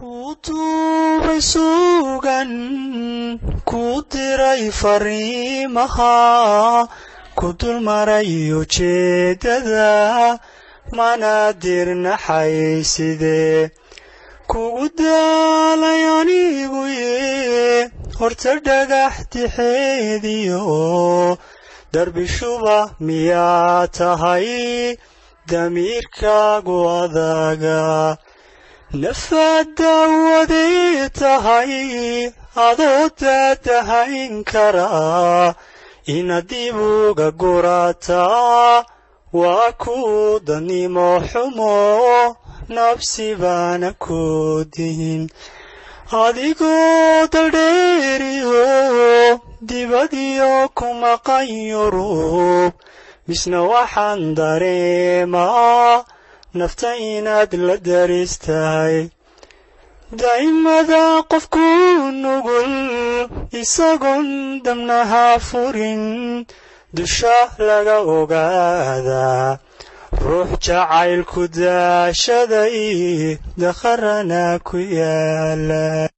Kutubai sugan ku diray fariimaha ku dulmaray ujeedada mana dirnaxay sidee kugu daalay anigu horta dhagax tixeediyo darbi shuba miyaa tahay damiirkaagu adaga nafada waday tahay adoo daadahayn karaa inadibuga gurataa waa ku danimo xumo nafsi baana ku dihin adigoo daldheeriyo dibadiyo ku maqan yurub misna waxaan dareemaa nafta inaad la daristahay daa'imada qofku nugul isagoon damnaha furin dusha laga ogaadaa ruux jacaylku daashaday dakharana ku yaala